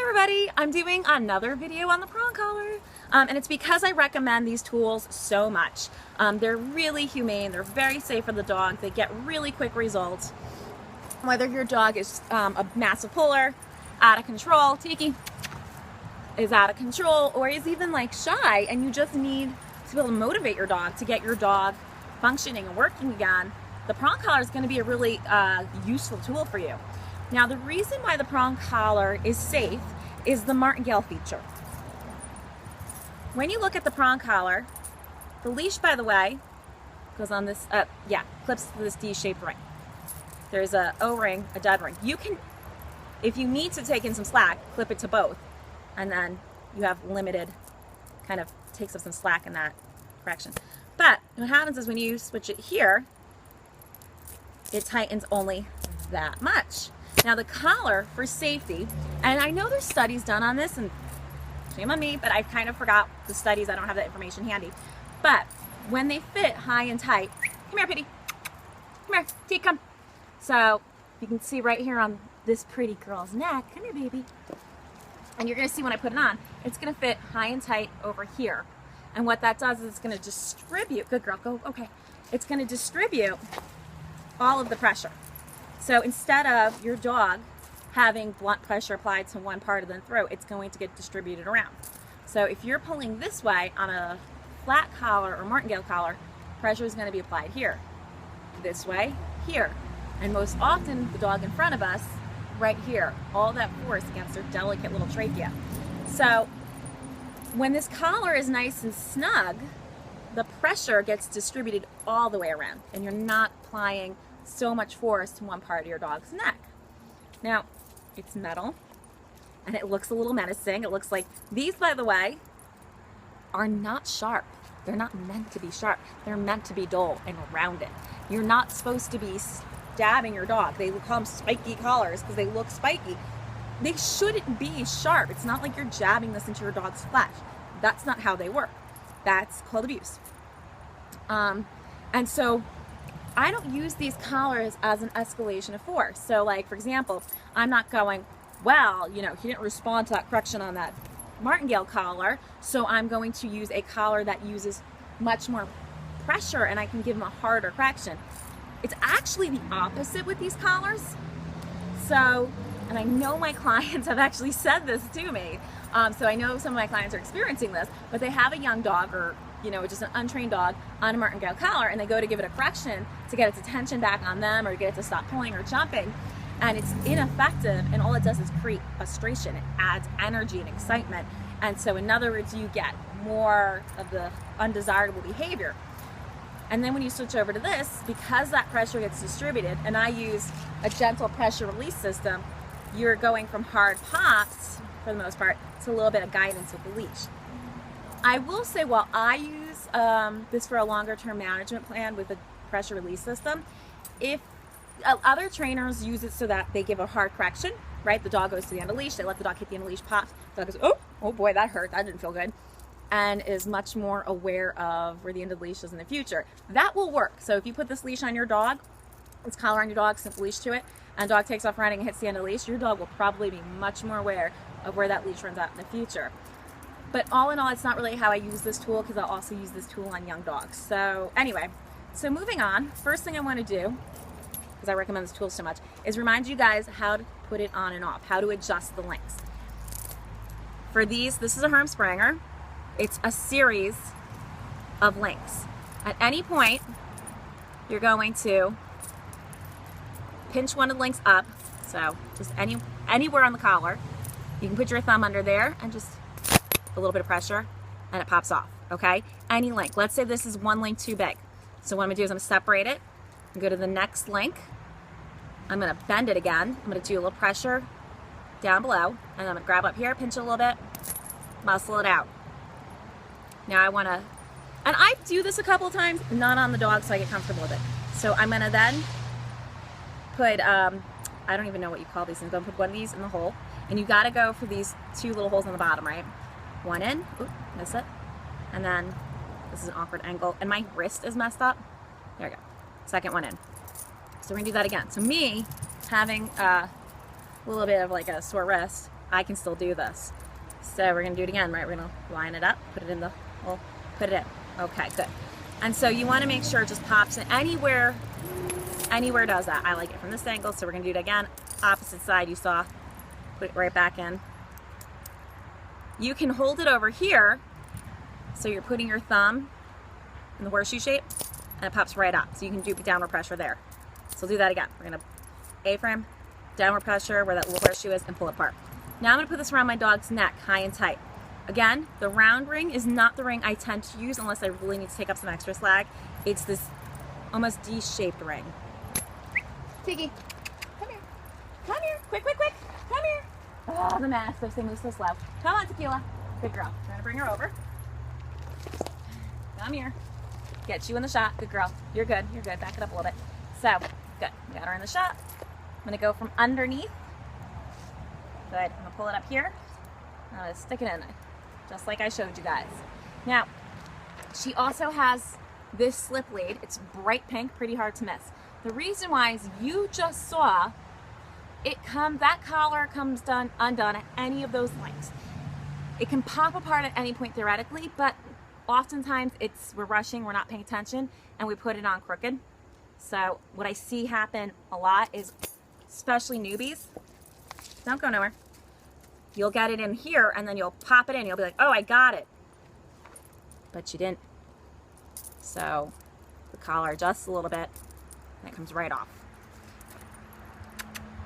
everybody, I'm doing another video on the prong collar, and it's because I recommend these tools so much. They're really humane, they're very safe for the dog, they get really quick results. Whether your dog is a massive puller, out of control, Tiki is out of control, or is even like shy and you just need to be able to motivate your dog to get your dog functioning and working again, the prong collar is going to be a really useful tool for you. Now, the reason why the prong collar is safe is the martingale feature. When you look at the prong collar, the leash, by the way, goes on this, clips to this D-shaped ring. There's a O-ring, a dead ring. You can, if you need to take in some slack, clip it to both, and then you have limited, kind of takes up some slack in that direction. But what happens is when you switch it here, it tightens only that much. Now the collar, for safety, and I know there's studies done on this, and shame on me, but I kind of forgot the studies, I don't have that information handy. But when they fit high and tight, come here, Pitty, come here, T, come. So you can see right here on this pretty girl's neck, come here, baby, and you're gonna see when I put it on, it's gonna fit high and tight over here. And what that does is it's gonna distribute, good girl, go, okay. It's gonna distribute all of the pressure. So instead of your dog having blunt pressure applied to one part of the throat, it's going to get distributed around. So if you're pulling this way on a flat collar or martingale collar, pressure is going to be applied here, this way, here. And most often the dog in front of us, right here, all that force against their delicate little trachea. So when this collar is nice and snug, the pressure gets distributed all the way around and you're not applying so much force to one part of your dog's neck. Now, it's metal and it looks a little menacing. It looks like these, by the way, are not sharp. They're not meant to be sharp. They're meant to be dull and rounded. You're not supposed to be stabbing your dog. They call them spiky collars because they look spiky. They shouldn't be sharp. It's not like you're jabbing this into your dog's flesh. That's not how they work. That's called abuse. And so I don't use these collars as an escalation of force. So like, for example, I'm not going, well, you know, he didn't respond to that correction on that martingale collar, so I'm going to use a collar that uses much more pressure and I can give him a harder correction. It's actually the opposite with these collars. So, and I know my clients have actually said this to me. So I know some of my clients are experiencing this, but they have a young dog or, you know, just an untrained dog on a martingale collar and they go to give it a correction to get its attention back on them or get it to stop pulling or jumping, and it's ineffective, and all it does is create frustration. It adds energy and excitement, and so in other words, you get more of the undesirable behavior. And then when you switch over to this, because that pressure gets distributed, and I use a gentle pressure release system, you're going from hard pops, for the most part, to a little bit of guidance with the leash. I will say, while I use this for a longer term management plan with a pressure release system, if other trainers use it so that they give a hard correction, right? The dog goes to the end of the leash, they let the dog hit the end of the leash, pops, the dog goes, oh boy, that hurt, that didn't feel good, and is much more aware of where the end of the leash is in the future. That will work. So if you put this leash on your dog, this collar on your dog, snip the leash to it, and dog takes off running and hits the end of the leash, your dog will probably be much more aware of where that leash runs out in the future. But all in all, it's not really how I use this tool, because I'll also use this tool on young dogs. So anyway, so moving on, first thing I want to do, because I recommend this tool so much, is remind you guys how to put it on and off, how to adjust the links. For these, this is a Herm Spranger. It's a series of links. At any point, you're going to pinch one of the links up, so just anywhere on the collar. You can put your thumb under there and just a little bit of pressure and it pops off, okay? Any link. Let's say this is one link too big. So what I'm gonna do is I'm gonna separate it and go to the next link. I'm gonna bend it again. I'm gonna do a little pressure down below, and I'm gonna grab up here, pinch it a little bit, muscle it out. Now I wanna, and I do this a couple of times, not on the dog, so I get comfortable with it. So I'm gonna then put, I don't even know what you call these things, I'm gonna put one of these in the hole, and you gotta go for these two little holes on the bottom, right? One in, oop, miss it, and then this is an awkward angle, and my wrist is messed up. There we go, second one in. So we're gonna do that again. So me having a little bit of like a sore wrist, I can still do this. So we're gonna do it again, right? We're gonna line it up, put it in the, we'll put it in. Okay, good. And so you wanna make sure it just pops in anywhere does that. I like it from this angle, so we're gonna do it again. Opposite side you saw, put it right back in. You can hold it over here, so you're putting your thumb in the horseshoe shape, and it pops right up. So you can do downward pressure there. So we'll do that again. We're gonna A-frame, downward pressure where that little horseshoe is, and pull it apart. Now I'm gonna put this around my dog's neck, high and tight. Again, the round ring is not the ring I tend to use unless I really need to take up some extra slack. It's this almost D-shaped ring. Tiggy, come here. Come here, quick, quick, quick. Come here. Oh, the mess, those things move so slow. Come on, Tequila. Good girl. I'm gonna bring her over. Come here. Get you in the shot. Good girl. You're good. You're good. Back it up a little bit. So, good. Got her in the shot. I'm gonna go from underneath. Good. I'm gonna pull it up here. I'm gonna stick it in there, just like I showed you guys. Now, she also has this slip lead. It's bright pink, pretty hard to miss. The reason why is you just saw that collar comes undone at any of those lengths. It can pop apart at any point theoretically, but oftentimes we're rushing, we're not paying attention, and we put it on crooked. So what I see happen a lot is, especially newbies, don't go nowhere. You'll get it in here and then you'll pop it in. You'll be like, oh, I got it. But you didn't. So the collar adjusts a little bit and it comes right off.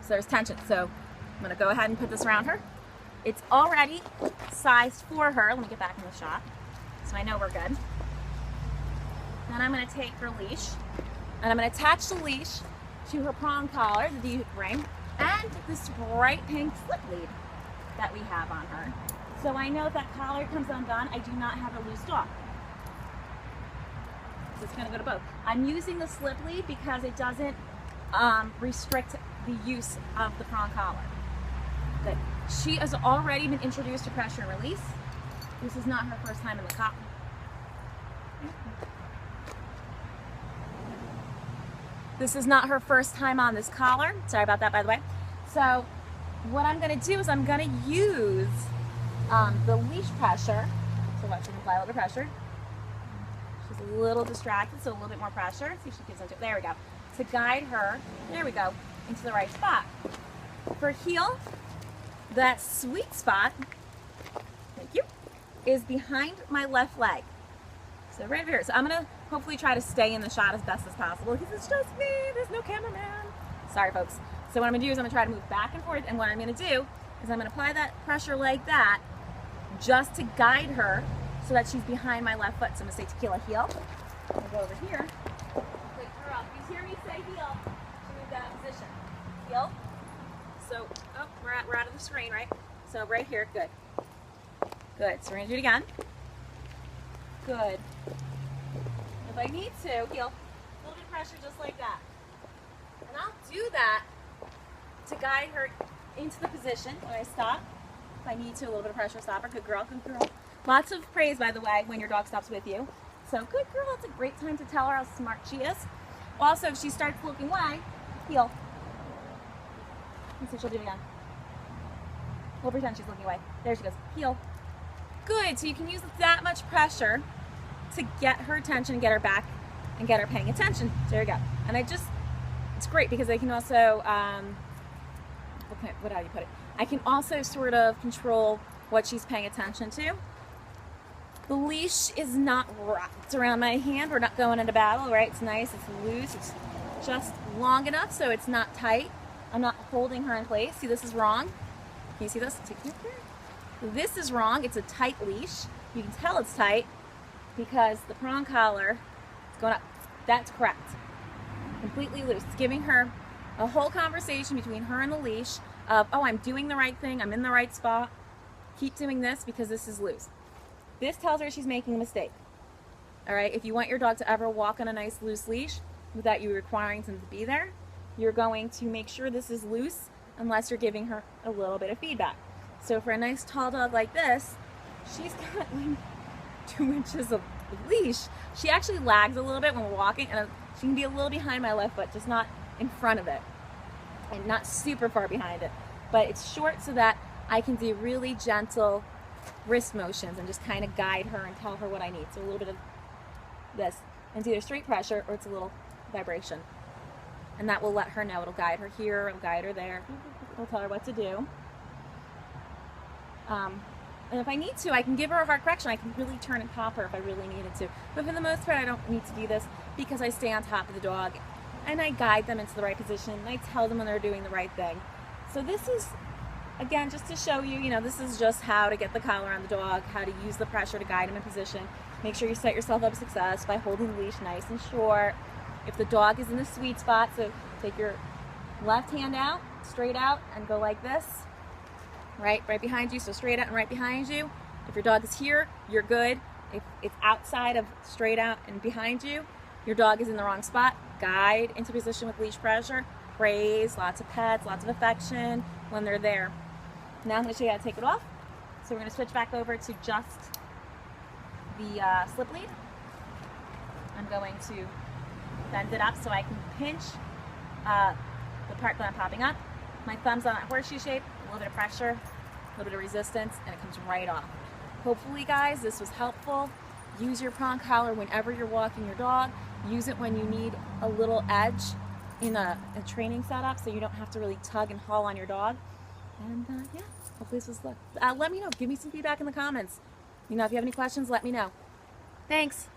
So there's tension. So I'm gonna go ahead and put this around her. It's already sized for her. Let me get back in the shot so I know we're good. Then I'm gonna take her leash and I'm gonna attach the leash to her prong collar, the D-ring, and this bright pink slip lead that we have on her. So I know if that collar comes undone, I do not have a loose dog. So it's gonna go to both. I'm using the slip lead because it doesn't restrict the use of the prong collar. Good. She has already been introduced to pressure and release. This is not her first time in the collar. This is not her first time on this collar. Sorry about that, by the way. So what I'm gonna do is I'm gonna use the leash pressure. So watch, she can apply a little pressure. She's a little distracted, so a little bit more pressure. See if she gives into it. There we go. To guide her, there we go, into the right spot. For heel, that sweet spot, thank you, is behind my left leg. So right over here. So I'm gonna hopefully try to stay in the shot as best as possible because it's just me, there's no cameraman. Sorry folks. So what I'm gonna do is I'm gonna try to move back and forth, and what I'm gonna do is I'm gonna apply that pressure like that just to guide her so that she's behind my left foot. So I'm gonna say Tequila, heel. I'm gonna go over here. Wait, girl, you hear me say heel to move that position. Heel. So, oh, we're out of the screen, right? So right here, good. Good, so we're gonna do it again. Good. If I need to, heel, a little bit of pressure just like that. And I'll do that to guide her into the position when I stop. If I need to, a little bit of pressure, stop her. Good girl, good girl. Lots of praise, by the way, when your dog stops with you. So good girl, it's a great time to tell her how smart she is. Also, if she starts looking away, heel. Let's see if she'll do it again. We'll pretend she's looking away. There she goes, heel. Good, so you can use that much pressure to get her attention and get her back and get her paying attention. There we go. And it's great because I can also, what how do you put it? I can also sort of control what she's paying attention to. The leash is not wrapped around my hand. We're not going into battle, right? It's nice, it's loose, it's just long enough so it's not tight. I'm not holding her in place. See, this is wrong. Can you see this? This is wrong. It's a tight leash. You can tell it's tight because the prong collar is going up. That's correct. Completely loose. It's giving her a whole conversation between her and the leash of, oh, I'm doing the right thing. I'm in the right spot. Keep doing this because this is loose. This tells her she's making a mistake. All right. If you want your dog to ever walk on a nice loose leash without you requiring them to be there, you're going to make sure this is loose unless you're giving her a little bit of feedback. So for a nice tall dog like this, she's got like 2 inches of leash. She actually lags a little bit when we're walking, and she can be a little behind my left foot, just not in front of it, and not super far behind it. But it's short so that I can do really gentle wrist motions and just kind of guide her and tell her what I need. So a little bit of this, and it's either straight pressure or it's a little vibration. And that will let her know. It'll guide her here, it'll guide her there. It'll tell her what to do. And if I need to, I can give her a hard correction. I can really turn and pop her if I really needed to. But for the most part, I don't need to do this because I stay on top of the dog and I guide them into the right position and I tell them when they're doing the right thing. So this is, again, just to show you, this is just how to get the collar on the dog, how to use the pressure to guide him in position. Make sure you set yourself up for success by holding the leash nice and short. If the dog is in the sweet spot, so take your left hand out, straight out, and go like this. Right behind you, so straight out and right behind you. If your dog is here, you're good. If it's outside of straight out and behind you, your dog is in the wrong spot. Guide into position with leash pressure. Praise, lots of pets, lots of affection when they're there. Now I'm going to show you how to take it off. So we're going to switch back over to just the slip lead. I'm going to bend it up so I can pinch the part that I'm popping up. My thumb's on that horseshoe shape, a little bit of pressure, a little bit of resistance, and it comes right off. Hopefully, guys, this was helpful. Use your prong collar whenever you're walking your dog. Use it when you need a little edge in a training setup so you don't have to really tug and haul on your dog. And yeah, hopefully this was let me know. Give me some feedback in the comments. If you have any questions, let me know. Thanks.